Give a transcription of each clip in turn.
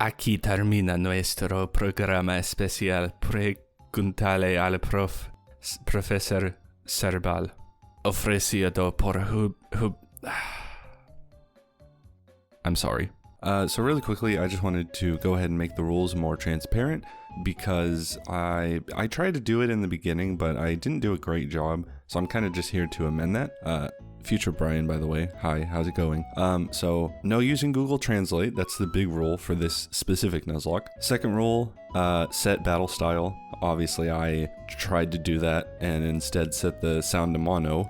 Aquí termina nuestro programa especial Preguntale al Profesor Cerbal. Ofrecido por I'm sorry. So really quickly, I just wanted to go ahead and make the rules more transparent because I tried to do it in the beginning, but I didn't do a great job. So I'm kind of just here to amend that. Future Brian, by the way. Hi, how's it going? So no using Google Translate. That's the big rule for this specific Nuzlocke. Second rule, set battle style. Obviously, I tried to do that and instead set the sound to mono.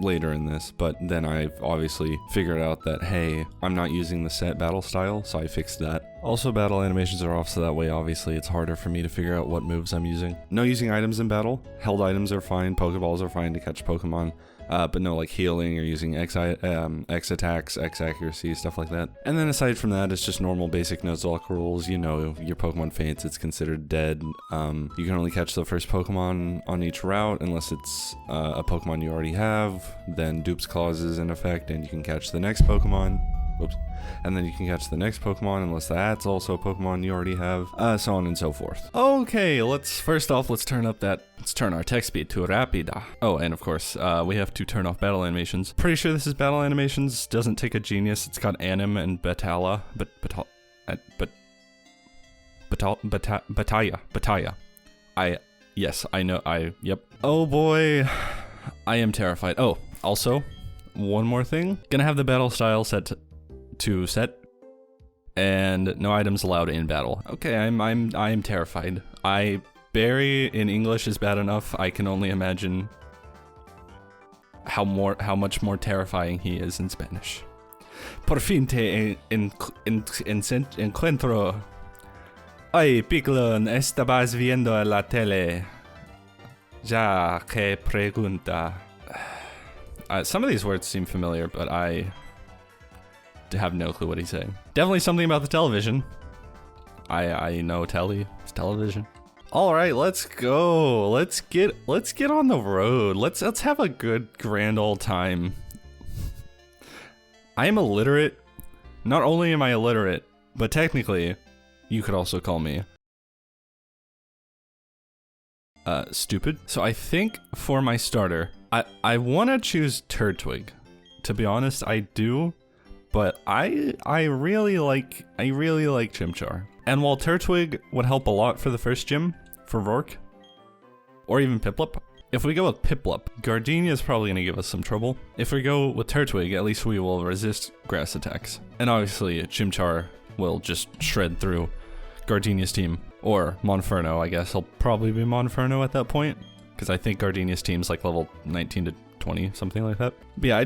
Later in this, but then I've obviously figured out that, hey, I'm not using the set battle style, so I fixed that. Also, battle animations are off, so that way obviously it's harder for me to figure out what moves I'm using. No using items in battle. Held items are fine, Pokeballs are fine to catch Pokemon, but no like healing or using X attacks, X accuracy, stuff like that. And then aside from that, it's just normal basic Nuzlocke rules. You know, your Pokemon faints, it's considered dead. You can only catch the first Pokemon on each route unless it's a Pokemon you already have. Then Dupe's Clause is in effect and you can catch the next Pokemon. Whoops. And then you can catch the next Pokemon unless that's also a Pokemon you already have, so on and so forth. Okay, let's turn our text speed to rapida. Oh, and of course, we have to turn off battle animations. Pretty sure this is battle animations, doesn't take a genius. It's got anim and batalla, battaya. Yes, I know, yep. Oh boy, I am terrified. Oh, also, one more thing. Gonna have the battle style set to set, and no items allowed in battle. Okay, I'm terrified. Barry in English is bad enough. I can only imagine how much more terrifying he is in Spanish. Por fin te encuentro. Ay, Piclon, estabas viendo la tele. Ya que pregunta. Some of these words seem familiar, but I have no clue what he's saying. Definitely something about the television. I know telly. It's television. All right, let's go. Let's get on the road. Let's have a good grand old time. I am illiterate. Not only am I illiterate, but technically, you could also call me stupid. So I think for my starter, I want to choose Turtwig. To be honest, I do, but I really like Chimchar. And while Turtwig would help a lot for the first gym for Rourke, or even Piplup, if we go with Piplup, Gardenia is probably going to give us some trouble. If we go with Turtwig, at least we will resist grass attacks. And obviously, Chimchar will just shred through Gardenia's team. Or Monferno, I guess. He'll probably be Monferno at that point, because I think Gardenia's team's like level 19 to 20, something like that. But yeah,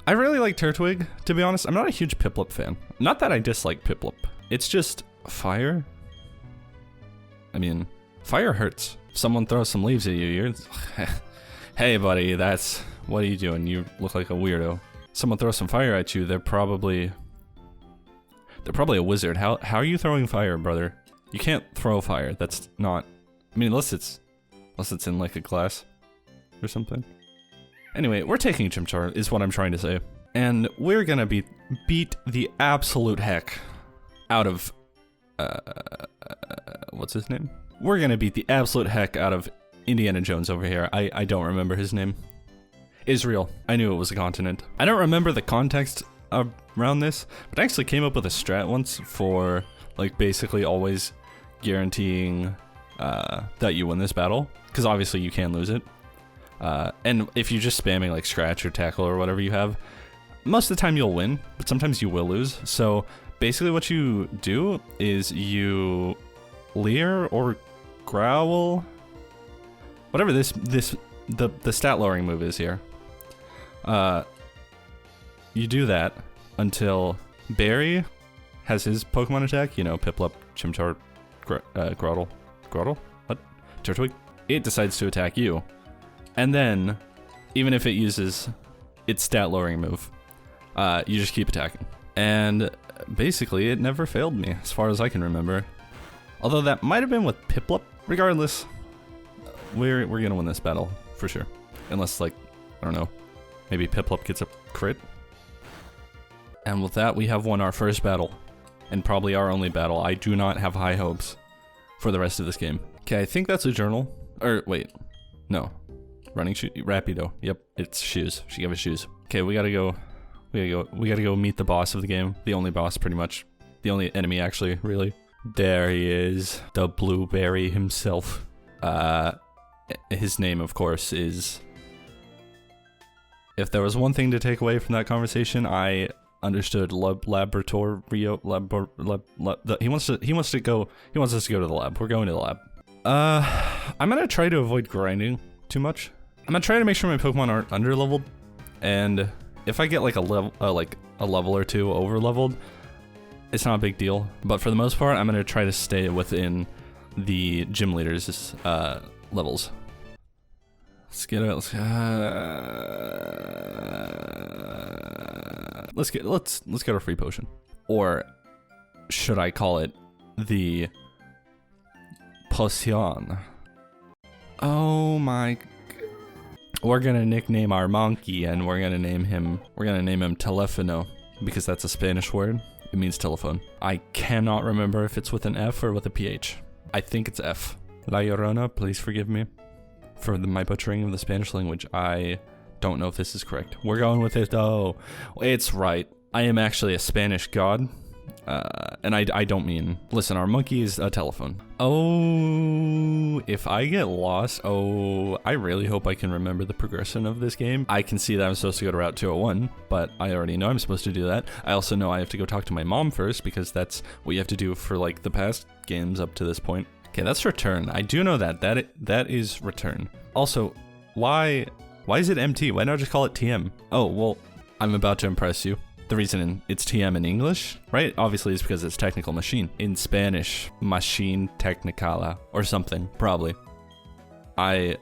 I really like Turtwig, to be honest. I'm not a huge Piplup fan. Not that I dislike Piplup. It's just fire. I mean, fire hurts. If someone throws some leaves at you, you're... Hey buddy, what are you doing? You look like a weirdo. Someone throws some fire at you, they're probably a wizard. How are you throwing fire, brother? You can't throw fire. That's not... I mean, unless it's in like a glass or something. Anyway, we're taking Chimchar, is what I'm trying to say. And we're gonna beat the absolute heck out of... what's his name? We're gonna beat the absolute heck out of Indiana Jones over here. I don't remember his name. Israel. I knew it was a continent. I don't remember the context around this, but I actually came up with a strat once for, like, basically always guaranteeing that you win this battle, because obviously you can lose it. And if you're just spamming like Scratch or Tackle or whatever you have, most of the time you'll win, but sometimes you will lose. So basically what you do is you leer or growl, whatever the stat lowering move is here. You do that until Barry has his Pokemon attack, you know, Piplup, Chimchar, Grotle? What? Turtwig? It decides to attack you. And then, even if it uses its stat lowering move, you just keep attacking. And basically, it never failed me, as far as I can remember. Although that might have been with Piplup. Regardless, we're gonna win this battle, for sure. Unless, like, I don't know, maybe Piplup gets a crit. And with that, we have won our first battle. and probably our only battle. I do not have high hopes for the rest of this game. Okay, I think that's a journal. Or wait, no. Running shoe, Rapido. Yep, it's shoes. She gave us shoes. Okay, we gotta go. We gotta go meet the boss of the game. The only boss, pretty much. The only enemy, actually, really. There he is, the blueberry himself. His name, of course, is... If there was one thing to take away from that conversation, I understood laboratorio. He wants us to go to the lab. We're going to the lab. I'm gonna try to avoid grinding too much. I'm gonna try to make sure my Pokemon aren't underleveled, and if I get like a level or two overleveled, it's not a big deal. But for the most part, I'm gonna try to stay within the gym leaders' levels. Let's get out. Let's get our free potion, or should I call it the potion? Oh my! We're gonna nickname our monkey, and we're gonna name him Telefono, because that's a Spanish word. It means telephone. I cannot remember if it's with an F or with a PH. I think it's F. La Llorona, please forgive me for my butchering of the Spanish language. I don't know if this is correct. We're going with it though. It's right. I am actually a Spanish god. And I don't mean, listen, our monkey is a telephone. Oh, if I get lost, I really hope I can remember the progression of this game. I can see that I'm supposed to go to Route 201, but I already know I'm supposed to do that. I also know I have to go talk to my mom first, because that's what you have to do for like the past games up to this point. Okay, that's return. I do know that is return. Also, why is it MT? Why not just call it TM? Oh, well, I'm about to impress you. The reason it's TM in English, right? Obviously, is because it's technical machine. In Spanish, machine technicala or something, probably. I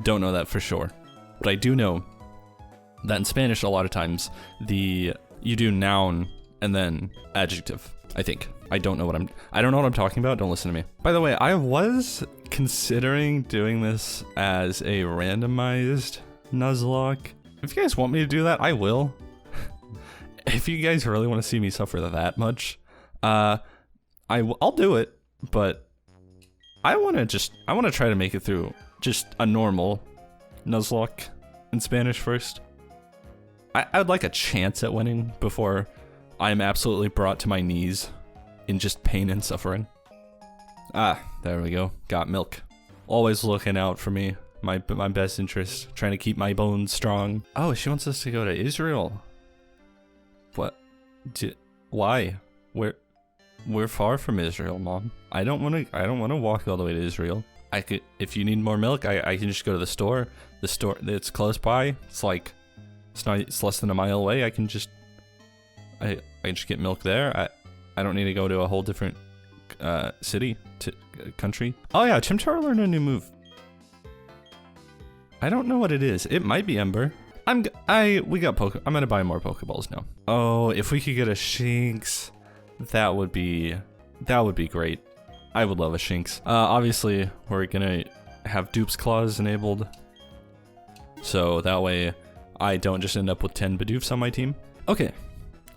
don't know that for sure, but I do know that in Spanish, a lot of times you do noun and then adjective. I think. I don't know what I'm talking about. Don't listen to me. By the way, I was considering doing this as a randomized Nuzlocke. If you guys want me to do that, I will. If you guys really want to see me suffer that much, I'll do it, but I want to try to make it through just a normal Nuzlocke in Spanish first. I'd like a chance at winning before I'm absolutely brought to my knees in just pain and suffering. There we go. Got milk. Always looking out for me, my best interest, trying to keep my bones strong. Oh, she wants us to go to Israel. What? Why? We're far from Israel, Mom. I don't want to walk all the way to Israel. I could, if you need more milk, I can just go to the store. The store, it's close by. It's less than a mile away. I can just get milk there. I don't need to go to a whole different city country. Oh yeah, Chimchar learned a new move. I don't know what it is. It might be Ember. I'm gonna buy more Pokeballs now. Oh, if we could get a Shinx, that would be great. I would love a Shinx. Obviously, we're gonna have Dupe's Claws enabled, so that way I don't just end up with 10 Bidoofs on my team. Okay,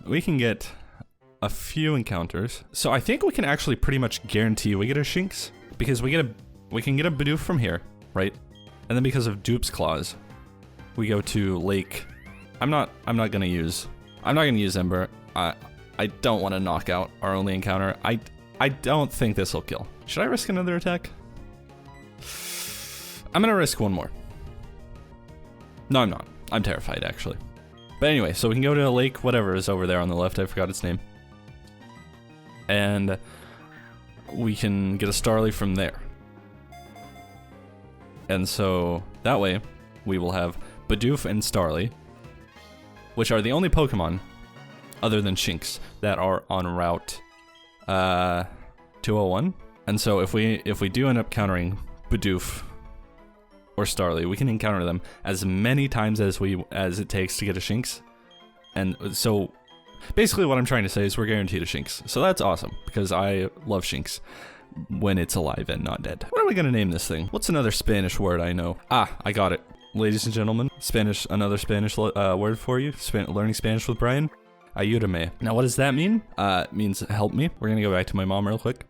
we can get a few encounters. So I think we can actually pretty much guarantee we get a Shinx, because we can get a Bidoof from here, right? And then because of Dupe's Claws, we go to Lake. I'm not gonna use Ember. I don't want to knock out our only encounter. I don't think this will kill. Should I risk another attack? I'm gonna risk one more. No, I'm not. I'm terrified, actually. But anyway, so we can go to a lake, whatever is over there on the left. I forgot its name. And we can get a Starly from there. And so that way, we will have Bidoof and Starly, which are the only Pokemon, other than Shinx, that are on Route 201. And so if we do end up countering Bidoof or Starly, we can encounter them as many times as it takes to get a Shinx. And so basically what I'm trying to say is we're guaranteed a Shinx. So that's awesome, because I love Shinx when it's alive and not dead. What are we gonna name this thing? What's another Spanish word I know? I got it. Ladies and gentlemen, another Spanish word for you. Learning Spanish with Brian. Ayúdame. Now, what does that mean? It means help me. We're gonna go back to my mom real quick.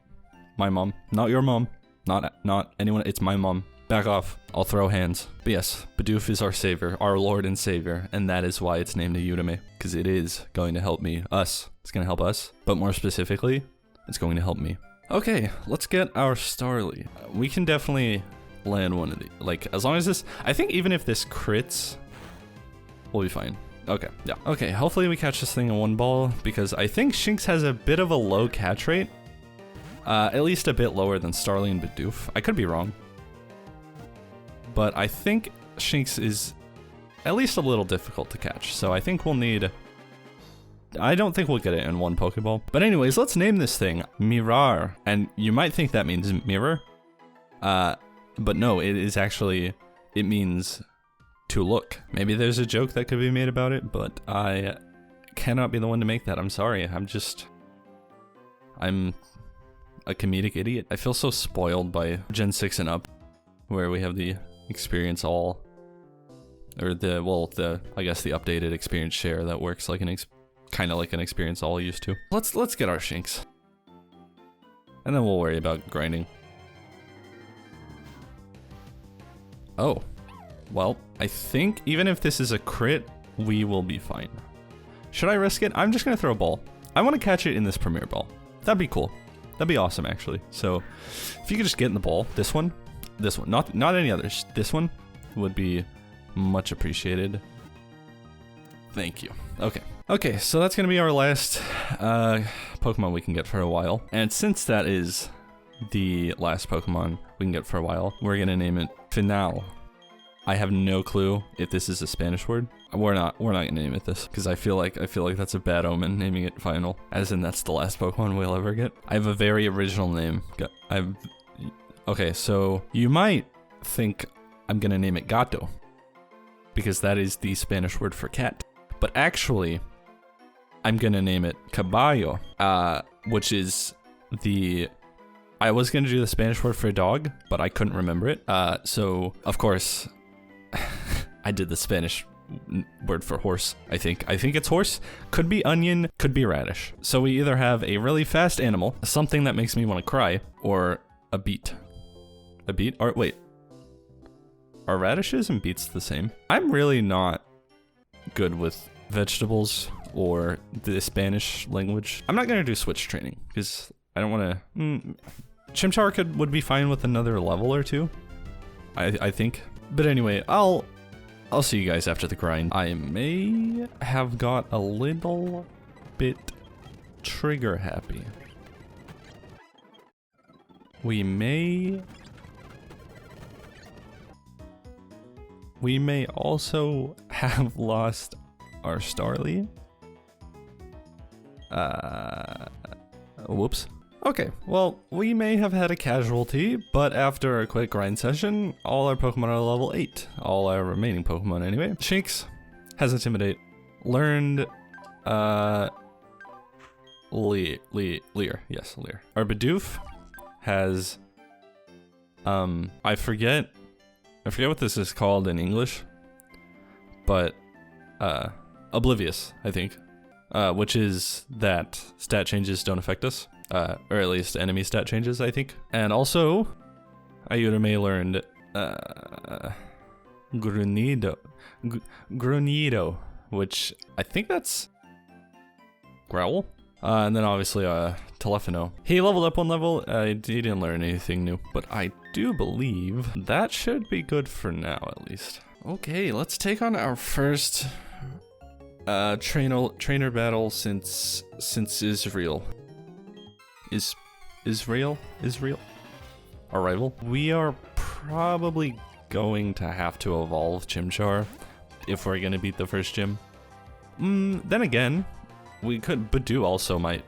My mom, not your mom, not anyone. It's my mom. Back off. I'll throw hands. But yes, Bidoof is our savior, our Lord and Savior, and that is why it's named Ayúdame, because it is going to help me. Us. It's gonna help us, but more specifically, it's going to help me. Okay, let's get our Starly. We can definitely land one of these. Like, as long as this, I think even if this crits, we'll be fine. Okay, yeah. Okay, hopefully we catch this thing in one ball, because I think Shinx has a bit of a low catch rate. At least a bit lower than Starly and Bidoof. I could be wrong. But I think Shinx is at least a little difficult to catch. So I think we'll need... I don't think we'll get it in one Pokeball. But anyways, let's name this thing Mirar. And you might think that means mirror. But no, it is actually... It means to look. Maybe there's a joke that could be made about it, but I cannot be the one to make that. I'm sorry. I'm a comedic idiot. I feel so spoiled by Gen 6 and up, where we have the experience all, or I guess the updated experience share that works like kind of like an experience all used to. Let's get our Shinx, and then we'll worry about grinding. Oh, well, I think even if this is a crit, we will be fine. Should I risk it? I'm just gonna throw a ball. I want to catch it in this Premier Ball. That'd be cool. That'd be awesome, actually. So, if you could just get in the ball, this one, not any others. This one would be much appreciated. Thank you. Okay, so that's gonna be our last Pokemon we can get for a while. And since that is the last Pokemon we can get for a while, we're gonna name it Final. I have no clue if this is a Spanish word. We're not gonna name it this, because I feel like that's a bad omen, naming it Final, as in that's the last Pokemon we'll ever get. I have a very original name. Okay, so you might think I'm gonna name it Gato, because that is the Spanish word for cat. But actually, I'm gonna name it Caballo, which is I was gonna do the Spanish word for dog, but I couldn't remember it. So of course, I did the Spanish word for horse. I think it's horse. Could be onion, could be radish. So we either have a really fast animal, something that makes me want to cry, or a beet. A beet? Or wait, are radishes and beets the same? I'm really not good with vegetables or the Spanish language. I'm not gonna do switch training because I don't want to. Chimchar would be fine with another level or two, I think. But anyway, I'll see you guys after the grind. I may have got a little bit trigger happy. We may also have lost our Starly. Whoops. Okay, well, we may have had a casualty, but after a quick grind session, all our Pokemon are level 8. All our remaining Pokemon anyway. Shinx has Intimidate. Learned, Leer. Yes, Leer. Our Bidoof has, I forget what this is called in English, but, Oblivious, I think, which is that stat changes don't affect us. Or at least enemy stat changes, I think. And also, Ayudame learned Grunido, which I think that's Growl. And then obviously Telefono. He leveled up one level. He didn't learn anything new, but I do believe that should be good for now, at least. Okay, let's take on our first trainer battle since Israel. Israel? Arrival? We are probably going to have to evolve Chimchar if we're gonna beat the first gym. Then again, we could, Badoo also might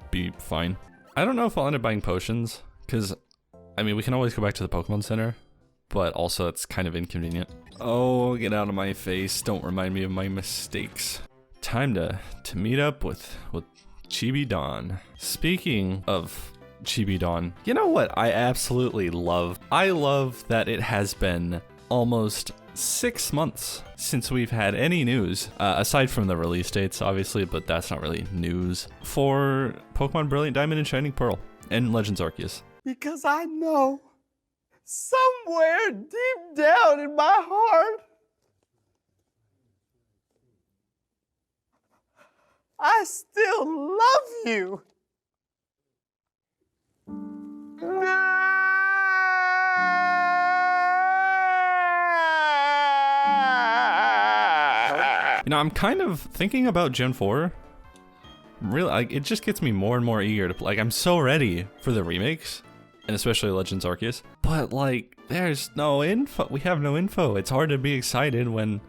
be fine. I don't know if I'll end up buying potions, because, I mean, we can always go back to the Pokemon Center, but also it's kind of inconvenient. Oh, get out of my face. Don't remind me of my mistakes. Time to meet up with Chibi Dawn. Speaking of Chibi Dawn, you know what I absolutely love? I love that it has been almost 6 months since we've had any news, aside from the release dates, obviously, but that's not really news, for Pokemon Brilliant Diamond and Shining Pearl and Legends Arceus. Because I know, somewhere deep down in my heart, I still love you. You know, I'm kind of thinking about Gen 4. Really, like, it just gets me more and more eager to, like, I'm so ready for the remakes, and especially Legends Arceus. But, like, there's no info. We have no info. It's hard to be excited when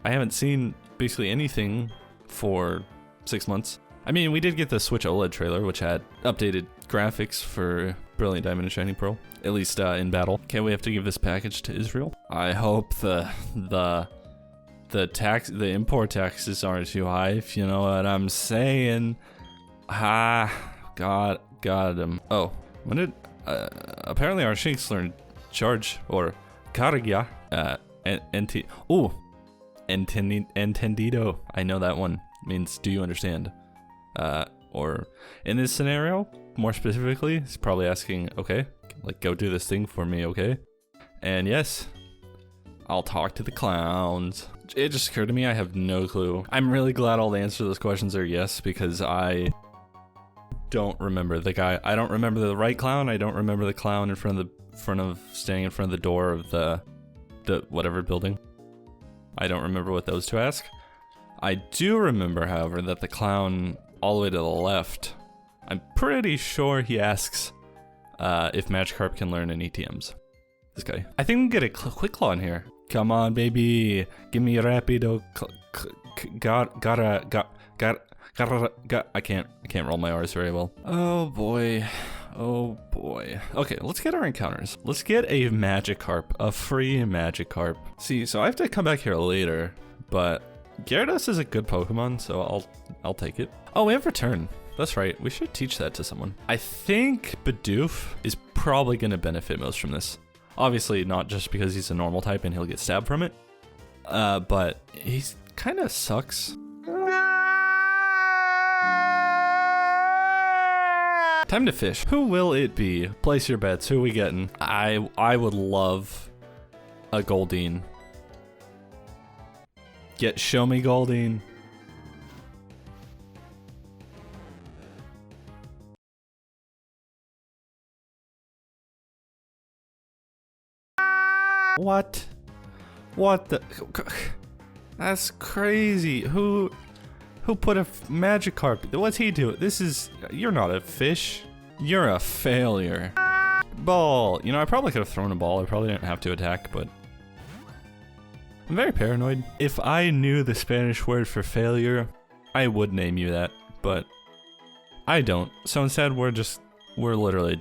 I haven't seen basically anything for 6 months. I mean, we did get the Switch OLED trailer, which had updated graphics for Brilliant Diamond and Shining Pearl, at least in battle. Okay, we have to give this package to Israel. I hope the import taxes aren't too high, if you know what I'm saying. Got him. Oh, when did apparently our Shinx learned charge or carga entendido. I know that one means do you understand? Or in this scenario, more specifically, it's probably asking, okay, like go do this thing for me, okay? And yes, I'll talk to the clowns. It just occurred to me, I have no clue. I'm really glad all the answers to those questions are yes, because I don't remember the guy. I don't remember the right clown. I don't remember the clown in front of standing in front of the door of the whatever building. I don't remember what those two ask. I do remember, however, that the clown all the way to the left, I'm pretty sure he asks if Magikarp can learn any ETMs. This guy. I think we can get a quick claw in here. Come on, baby. Give me a rapido. I can't roll my R's very well. Oh boy. Oh boy. Okay, let's get our encounters. Let's get a Magikarp, a free Magikarp. See, so I have to come back here later, but Gyarados is a good Pokemon, so I'll take it. Oh, we have Return. That's right. We should teach that to someone. I think Bidoof is probably going to benefit most from this. Obviously, not just because he's a normal type and he'll get stabbed from it, but he's kind of sucks. Time to fish. Who will it be? Place your bets. Who are we getting? I would love a Goldeen. Show me Goldeen. What? What the? That's crazy. Who put a Magikarp? What's he doing? You're not a fish. You're a failure. Ball. You know, I probably could have thrown a ball. I probably didn't have to attack, but I'm very paranoid. If I knew the Spanish word for failure, I would name you that, but I don't. So instead, we're literally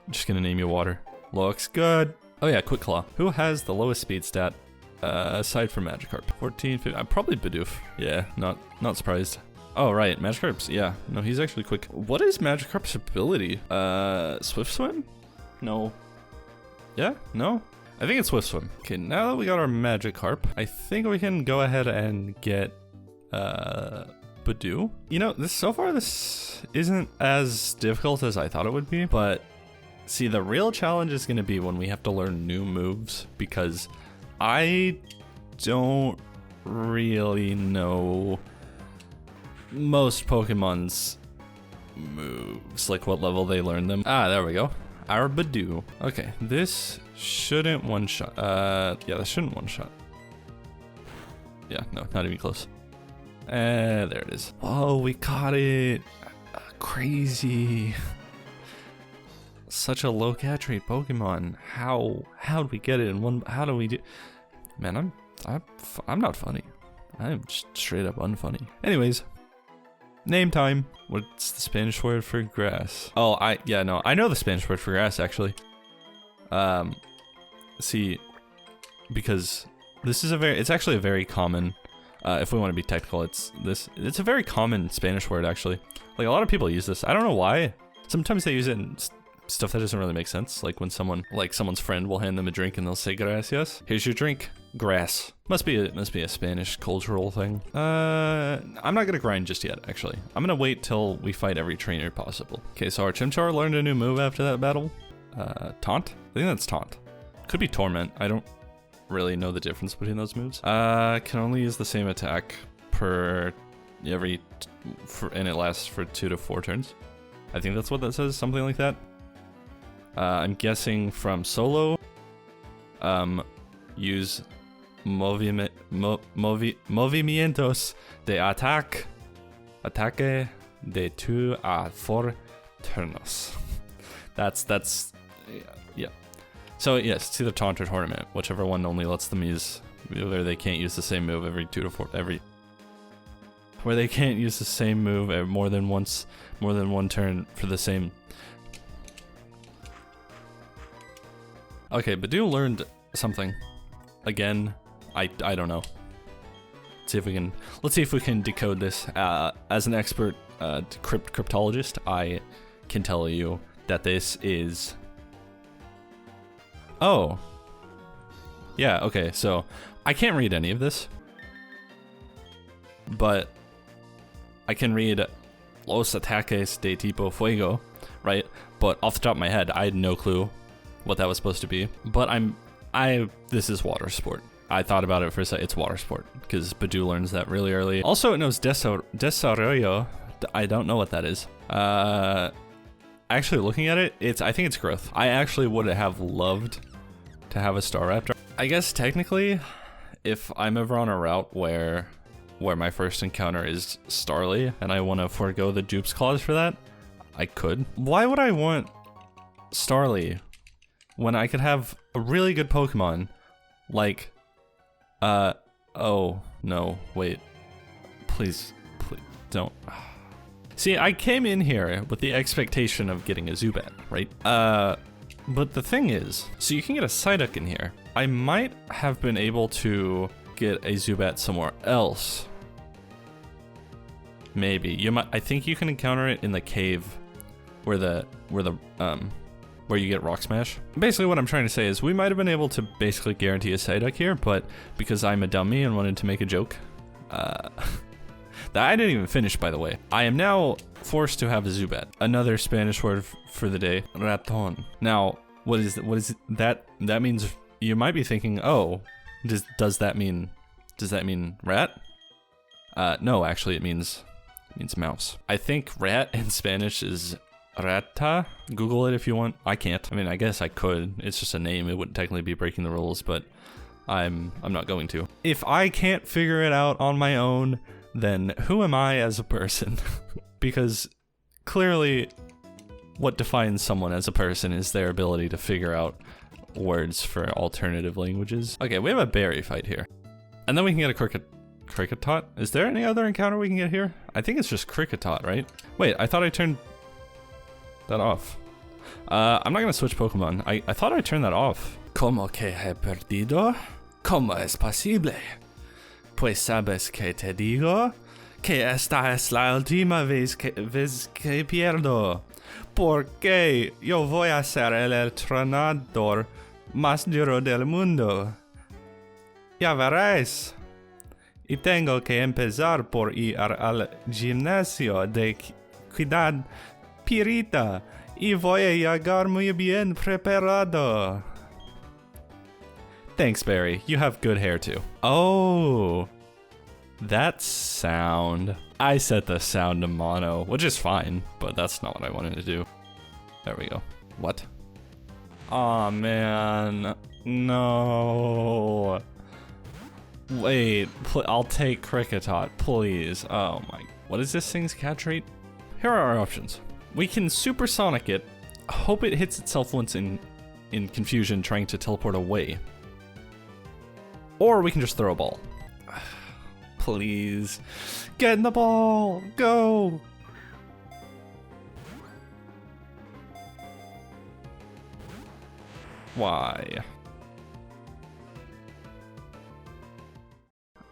just gonna name you Water. Looks good. Oh yeah, Quick Claw. Who has the lowest speed stat aside from Magikarp? 14, 15. Probably Bidoof. Yeah, not surprised. Oh right, Magikarp's. Yeah, no, he's actually quick. What is Magikarp's ability? Swift Swim? No. Yeah, no. I think it's Swift Swim. Okay, now that we got our Magikarp, I think we can go ahead and get Badoo. You know, so far this isn't as difficult as I thought it would be, but see, the real challenge is going to be when we have to learn new moves, because I don't really know most Pokemon's moves, like what level they learn them. Ah, there we go. Our Badoo. Okay, this shouldn't one-shot. Yeah, this shouldn't one-shot. Yeah, no, not even close. There it is. Oh, we caught it. Crazy. Such a low catch rate Pokemon. How'd we get it in one? How do we do? Man, I'm not funny. I'm just straight up unfunny. Anyways, name time. What's the Spanish word for grass? Oh, I know the Spanish word for grass actually. See, because this is it's actually a very common. If we want to be technical, it's a very common Spanish word actually. Like a lot of people use this. I don't know why. Sometimes they use it in stuff that doesn't really make sense. Like when someone's friend will hand them a drink and they'll say gracias. Here's your drink. Grass. Must be a Spanish cultural thing. I'm not gonna grind just yet, actually. I'm gonna wait till we fight every trainer possible. Okay, so our Chimchar learned a new move after that battle. Taunt? I think that's Taunt. Could be Torment. I don't really know the difference between those moves. Can only use the same attack per and it lasts for 2 to 4 turns. I think that's what that says, something like that. I'm guessing from solo. Use movimientos de ataque de 2 a 4 turnos. That's yeah. So yes, it's either Taunt or Tournament, whichever one only lets them use, where they can't use the same move every 2 to 4, where they can't use the same move more than one turn for the same. Okay, Badu learned something. Again, I don't know. Let's see if we can decode this. As an expert cryptologist, I can tell you that this is. Oh. Yeah, okay, so I can't read any of this. But I can read Los Ataques de Tipo Fuego, right? But off the top of my head, I had no clue what that was supposed to be. But this is water sport. I thought about it for a second. It's water sport because Badu learns that really early. Also, it knows desarrollo. I don't know what that is. Actually, looking at it, I think it's growth. I actually would have loved to have a Staraptor. I guess technically, if I'm ever on a route where my first encounter is Starly and I want to forego the dupes clause for that, I could. Why would I want Starly when I could have a really good Pokemon like, oh no, wait, please don't. See, I came in here with the expectation of getting a Zubat, right? But the thing is, so you can get a Psyduck in here. I might have been able to get a Zubat somewhere else. Maybe. I think you can encounter it in the cave where you get Rock Smash. Basically what I'm trying to say is we might have been able to basically guarantee a Psyduck here, but because I'm a dummy and wanted to make a joke, that I didn't even finish, by the way. I am now forced to have a Zubat. Another Spanish word for the day, raton. Now, what is that? That means you might be thinking, oh, does that mean rat? No, actually it means mouse. I think rat in Spanish is rata. Google it if you want. I can't. I mean, I guess I could. It's just a name. It wouldn't technically be breaking the rules, but I'm not going to. If I can't figure it out on my own, then who am I as a person? Because clearly what defines someone as a person is their ability to figure out words for alternative languages. Okay, we have a berry fight here. And then we can get a Kricketot. Is there any other encounter we can get here? I think it's just Kricketot, right? Wait, I thought I turned that off. I'm not gonna switch Pokemon. I thought I turned that off. Como que he perdido? Como es posible? Pues sabes que te digo que esta es la última vez que pierdo. Porque yo voy a ser el entrenador más duro del mundo. Ya verás. Y tengo que empezar por ir al gimnasio de Cuidad Pirita. Y voy a llegar muy bien preparado. Thanks, Barry. You have good hair, too. Oh, that sound. I set the sound to mono, which is fine, but that's not what I wanted to do. There we go. What? Aw, man. No. Wait, I'll take Kricketot, please. Oh my. What is this thing's catch rate? Here are our options. We can supersonic it, hope it hits itself once in confusion trying to teleport away. Or we can just throw a ball. Please. Get in the ball! Go! Why?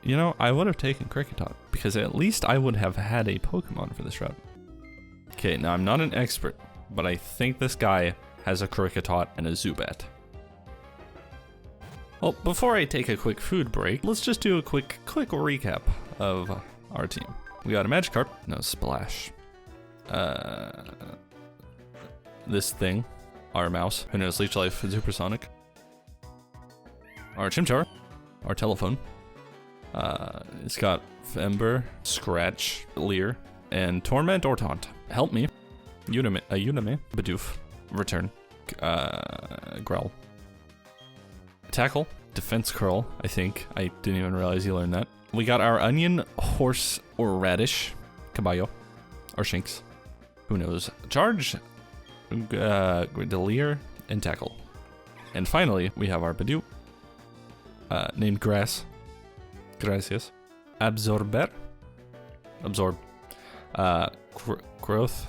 You know, I would have taken Kricketot, because at least I would have had a Pokemon for this route. Okay, now I'm not an expert, but I think this guy has a Cricatot and a Zubat. Well, before I take a quick food break, let's just do a quick recap of our team. We got a Magikarp, no Splash. This thing, our mouse, who knows Leech Life and Supersonic. Our Chimchar, our Telephone. It's got Ember, Scratch, Leer, and Torment or Taunt. Help me. Unime, Bidoof, Return, Growl. Tackle, Defense Curl, I think. I didn't even realize you learned that. We got our Onion, Horse, or Radish, Caballo, or Shinx. Who knows? Charge, Leer, and Tackle. And finally, we have our Bidoof, named Grass. Gracias. Absorb, Growth,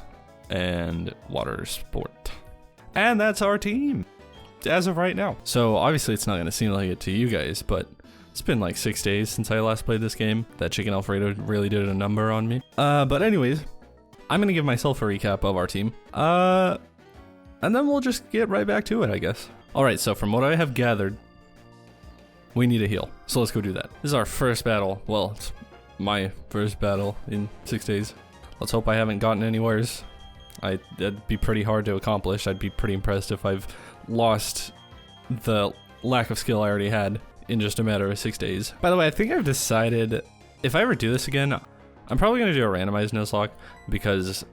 and Water Sport. And that's our team, as of right now. So obviously it's not going to seem like it to you guys, but it's been like 6 days since I last played this game. That Chicken Alfredo really did a number on me. But anyways, I'm going to give myself a recap of our team. And then we'll just get right back to it, I guess. Alright, so from what I have gathered, we need a heal. So let's go do that. This is our first battle. Well, it's my first battle in 6 days. Let's hope I haven't gotten anywheres. That'd be pretty hard to accomplish. I'd be pretty impressed if I've lost the lack of skill I already had in just a matter of 6 days. By the way, I think I've decided if I ever do this again, I'm probably going to do a randomized Nuzlocke because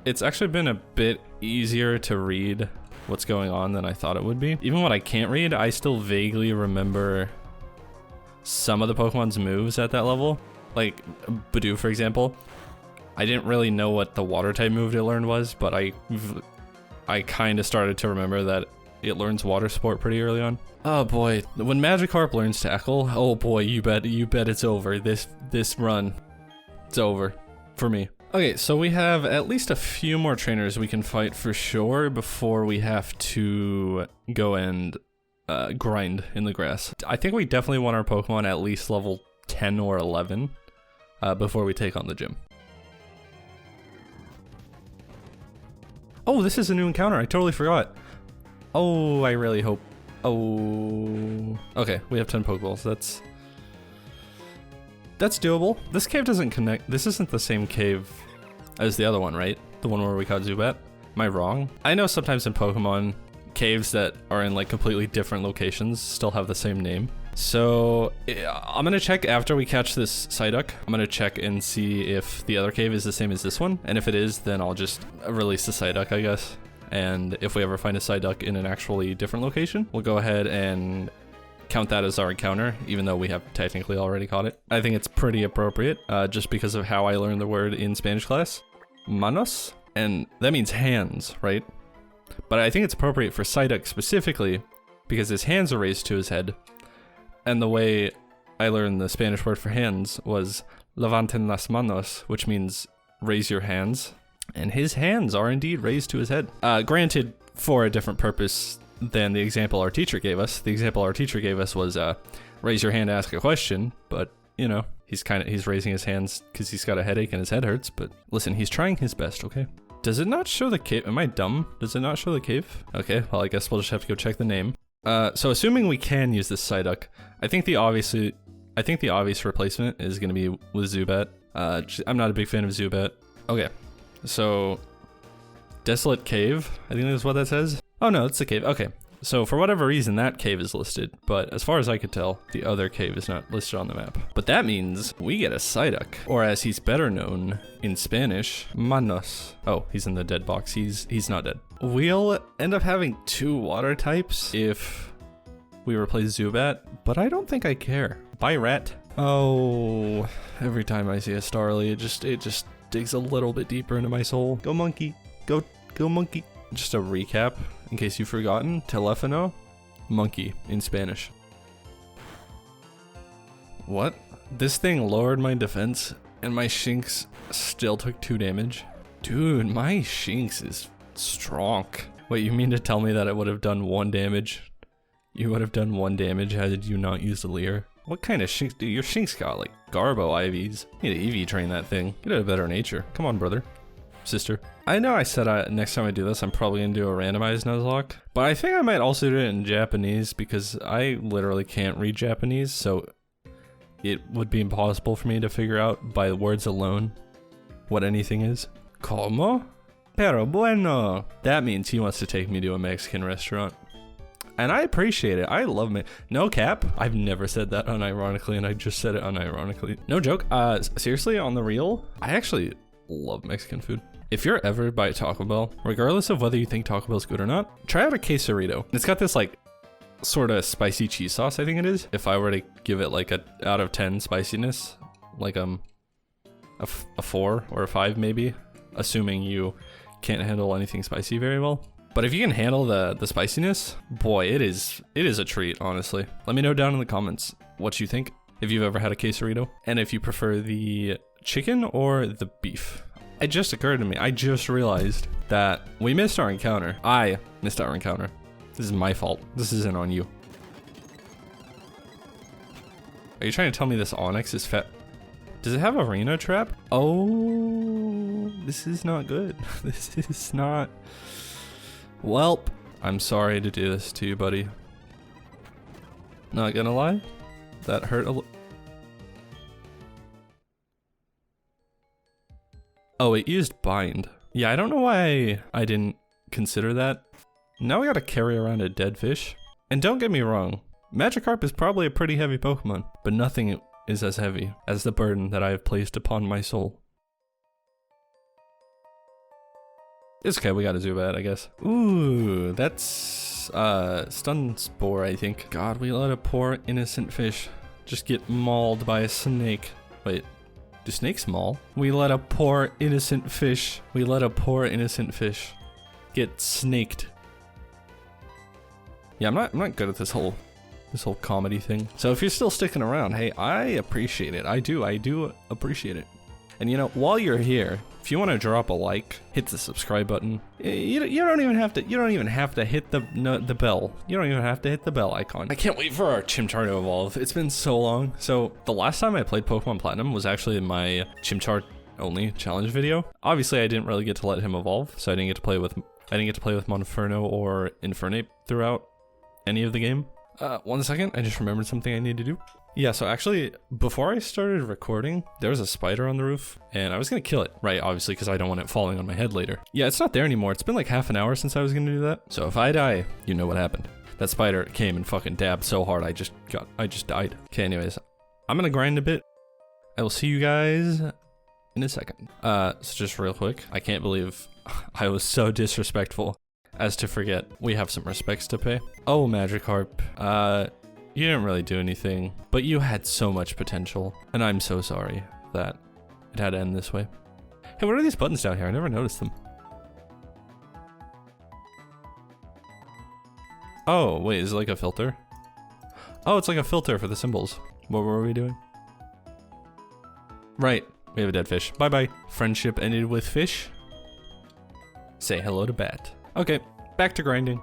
it's actually been a bit easier to read what's going on than I thought it would be. Even what I can't read, I still vaguely remember some of the Pokemon's moves at that level. Like Bidoof, for example. I didn't really know what the water type move it learned was, but I kind of started to remember that it learns Water Sport pretty early on. Oh boy, when Magikarp learns Tackle, oh boy, you bet it's over. This run, it's over for me. Okay, so we have at least a few more trainers we can fight for sure before we have to go and grind in the grass. I think we definitely want our Pokemon at least level 10 or 11 before we take on the gym. Oh, this is a new encounter. I totally forgot. Oh, I really hope. Oh. Okay, we have 10 Pokeballs. That's doable. This cave doesn't connect. This isn't the same cave as the other one, right? The one where we caught Zubat. Am I wrong? I know sometimes in Pokemon, caves that are in like completely different locations still have the same name. So I'm gonna check after we catch this Psyduck. I'm gonna check and see if the other cave is the same as this one. And if it is, then I'll just release the Psyduck, I guess. And if we ever find a Psyduck in an actually different location, we'll go ahead and count that as our encounter, even though we have technically already caught it. I think it's pretty appropriate, just because of how I learned the word in Spanish class. Manos, and that means hands, right? But I think it's appropriate for Psyduck specifically, because his hands are raised to his head. And the way I learned the Spanish word for hands was levanten las manos, which means raise your hands. And his hands are indeed raised to his head. Granted, for a different purpose than the example our teacher gave us. The example our teacher gave us was raise your hand to ask a question, but you know, he's raising his hands because he's got a headache and his head hurts, but listen, he's trying his best, okay? Does it not show the cave? Am I dumb? Does it not show the cave? Okay, well, I guess we'll just have to go check the name. So assuming we can use this Psyduck, I think the obvious replacement is going to be with Zubat. I'm not a big fan of Zubat. Okay, so Desolate Cave, I think that's what that says. Oh no, it's the cave. Okay, so for whatever reason, that cave is listed, but as far as I could tell, the other cave is not listed on the map. But that means we get a Psyduck, or as he's better known in Spanish, Manos. Oh, he's in the dead box. He's not dead. We'll end up having 2 water types if we replace Zubat, but I don't think I care. Bye, rat. Oh, every time I see a Starly, it just digs a little bit deeper into my soul. Go monkey, go monkey. Just a recap, in case you've forgotten, Telefono, monkey in Spanish. What? This thing lowered my defense, and my Shinx still took 2 damage? Dude, my Shinx is strong. Wait, you mean to tell me that it would have done 1 damage? You would have done 1 damage had you not used the Leer? What kind of Shinx? Dude, your Shinx got like Garbo IVs. You need to EV train that thing. Get a better nature. Come on, brother. sister. I know I said next time I do this, I'm probably gonna do a randomized Nuzlocke, but I think I might also do it in Japanese because I literally can't read Japanese, so it would be impossible for me to figure out by words alone what anything is. Como? Pero bueno. That means he wants to take me to a Mexican restaurant. And I appreciate it. I love me. No cap. I've never said that unironically, and I just said it unironically. No joke. Seriously, on the real, I actually love Mexican food. If you're ever by Taco Bell, regardless of whether you think Taco Bell's good or not, try out a quesarito. It's got this like sort of spicy cheese sauce, I think it is. If I were to give it like a out of 10 spiciness, like a 4 or a 5 maybe, assuming you can't handle anything spicy very well. But if you can handle the spiciness, boy, it is a treat, honestly. Let me know down in the comments what you think, if you've ever had a quesarito, and if you prefer the chicken or the beef. It just occurred to me, I just realized that we missed our encounter. I missed our encounter. This is my fault. This isn't on you. Are you trying to tell me this Onyx is fat? Does it have arena trap? Oh, this is not good. This is not... Welp, I'm sorry to do this to you, buddy. Not gonna lie, that hurt a little. Oh, it used bind. Yeah, I don't know why I didn't consider that. Now we gotta carry around a dead fish. And don't get me wrong, Magikarp is probably a pretty heavy Pokemon, but nothing is as heavy as the burden that I have placed upon my soul. It's okay, we got a Zubat, I guess. Ooh, that's Stun Spore, I think. God, we let a poor innocent fish just get mauled by a snake. Wait, do snakes maul? We let a poor innocent fish. We let a poor innocent fish get snaked. Yeah, I'm not good at this whole comedy thing. So if you're still sticking around, hey, I appreciate it. I do appreciate it. And you know, while you're here, if you want to drop a like, hit the subscribe button. You don't even have to hit the bell. You don't even have to hit the bell icon. I can't wait for our Chimchar to evolve. It's been so long. So the last time I played Pokemon Platinum was actually my Chimchar only challenge video. Obviously, I didn't really get to let him evolve, so I didn't get to play with Monferno or Infernape throughout any of the game. 1 second, I just remembered something I need to do. Yeah, so actually, before I started recording, there was a spider on the roof, and I was gonna kill it, right? Obviously, because I don't want it falling on my head later. Yeah, it's not there anymore. It's been like half an hour since I was gonna do that. So if I die, you know what happened. That spider came and fucking dabbed so hard, I just died. Okay, anyways, I'm gonna grind a bit. I will see you guys in a second. So just real quick, I can't believe I was so disrespectful as to forget we have some respects to pay. Oh, Magikarp, you didn't really do anything, but you had so much potential, and I'm so sorry that it had to end this way. Hey, what are these buttons down here? I never noticed them. Oh, wait, is it like a filter? Oh, it's like a filter for the symbols. What were we doing? Right, we have a dead fish. Bye-bye. Friendship ended with fish. Say hello to bat. Okay, back to grinding.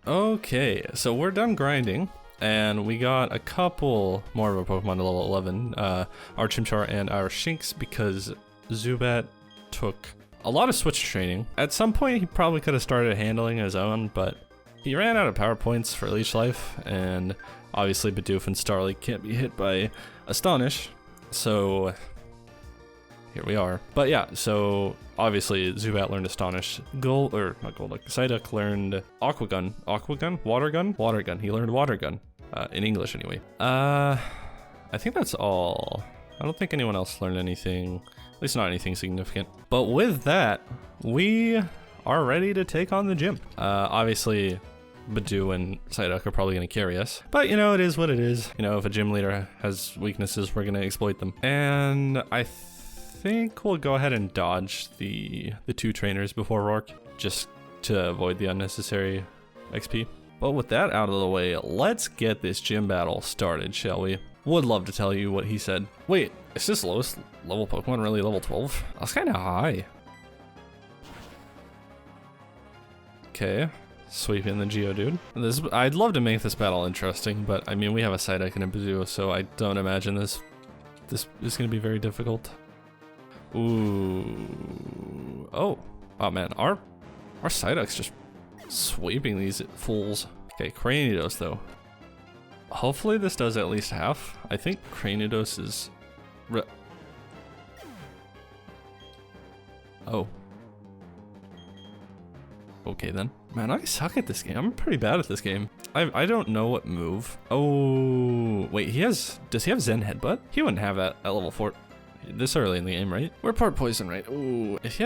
Okay, so we're done grinding. And we got a couple more of our Pokemon to level 11, our Chimchar and our Shinx, because Zubat took a lot of switch training. At some point, he probably could have started handling his own, but he ran out of power points for Leech Life, and obviously Bidoof and Starly can't be hit by Astonish, so here we are. But yeah, so obviously Zubat learned Astonish. Psyduck learned Aqua Gun. Aqua Gun? Water Gun? Water Gun. He learned Water Gun. In English anyway. I think that's all. I don't think anyone else learned anything, at least not anything significant. But with that, we are ready to take on the gym. Obviously, Bidoof and Psyduck are probably going to carry us. But, you know, it is what it is. You know, if a gym leader has weaknesses, we're going to exploit them. And I think we'll go ahead and dodge the 2 trainers before Rourke, just to avoid the unnecessary XP. But with that out of the way, let's get this gym battle started, shall we? Would love to tell you what he said. Wait, is this lowest level Pokemon really level 12? That's kind of high. Okay, sweeping the Geodude. I'd love to make this battle interesting, but I mean, we have a Psyduck and a Bidoof, so I don't imagine this is going to be very difficult. Ooh. Oh. Oh man, our Psyduck's just sweeping these fools. Okay, Cranidos though. Hopefully this does at least half. I think Cranidos is... Oh. Okay then. Man, I suck at this game. I'm pretty bad at this game. I don't know what move. Oh, wait, does he have Zen Headbutt? He wouldn't have that at level 4 this early in the game, right? We're part poison, right? Ooh, if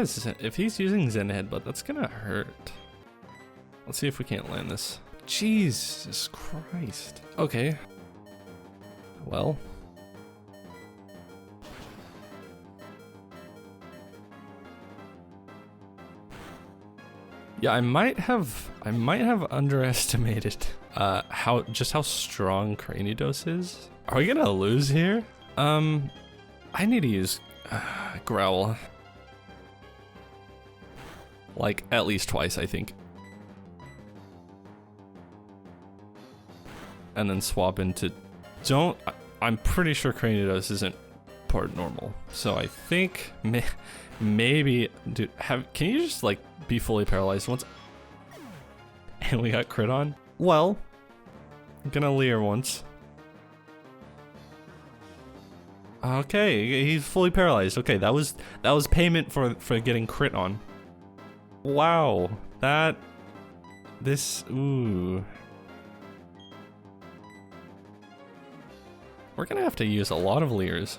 he's using Zen Headbutt, that's gonna hurt. Let's see if we can't land this. Jesus Christ. Okay. Well. Yeah, I might have underestimated how strong Cranidos is. Are we gonna lose here? I need to use Growl. Like at least twice, I think. And then swap into I'm pretty sure Cranidos isn't part normal. So I think maybe, dude, can you just like be fully paralyzed once? And we got crit on? Well, I'm gonna leer once. Okay, he's fully paralyzed. Okay, that was payment for getting crit on. Wow, ooh. We're gonna have to use a lot of leers.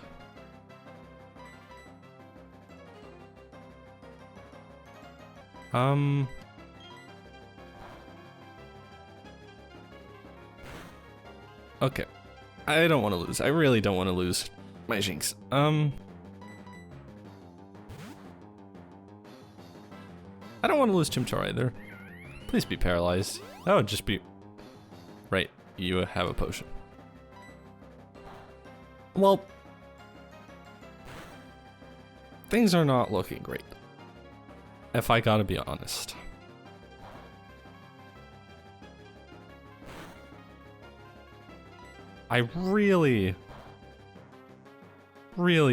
Okay. I don't want to lose. I really don't want to lose my Jinx. I don't want to lose Chimchar either. Please be paralyzed. That would just be... Right, you have a potion. Well... Things are not looking great. If I gotta be honest. I really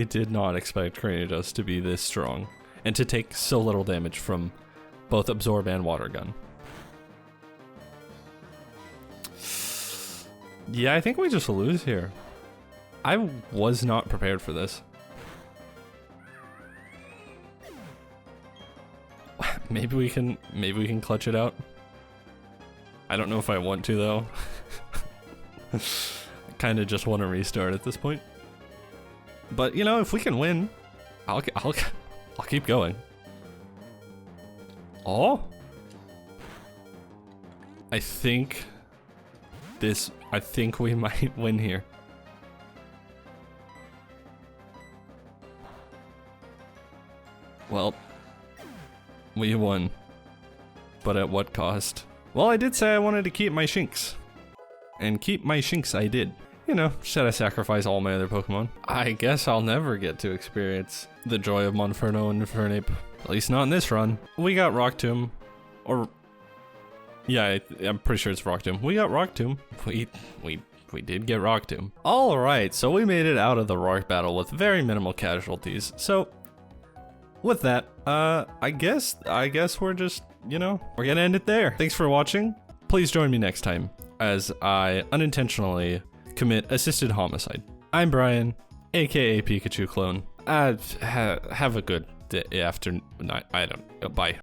did not expect Cranidos to be this strong and to take so little damage from both Absorb and Water Gun. Yeah, I think we just lose here. I was not prepared for this. Maybe we can clutch it out. I don't know if I want to though. I kind of just want to restart at this point. But you know, if we can win, I'll keep going. Oh, I think we might win here. Well, we won, but at what cost? Well, I did say I wanted to keep my Shinx, and keep my Shinx I did. You know, should I sacrifice all my other Pokemon? I guess I'll never get to experience the joy of Monferno and Infernape. At least not in this run. We got Rock Tomb, or yeah, I'm pretty sure it's Rock Tomb. We got Rock Tomb. We did get Rock Tomb. All right, so we made it out of the Rock battle with very minimal casualties. So with that, I guess we're just, you know, we're gonna end it there. Thanks for watching. Please join me next time as I unintentionally commit assisted homicide. I'm Brian, aka Pikachu clone. Have a good day, afternoon, night. I don't know. Bye.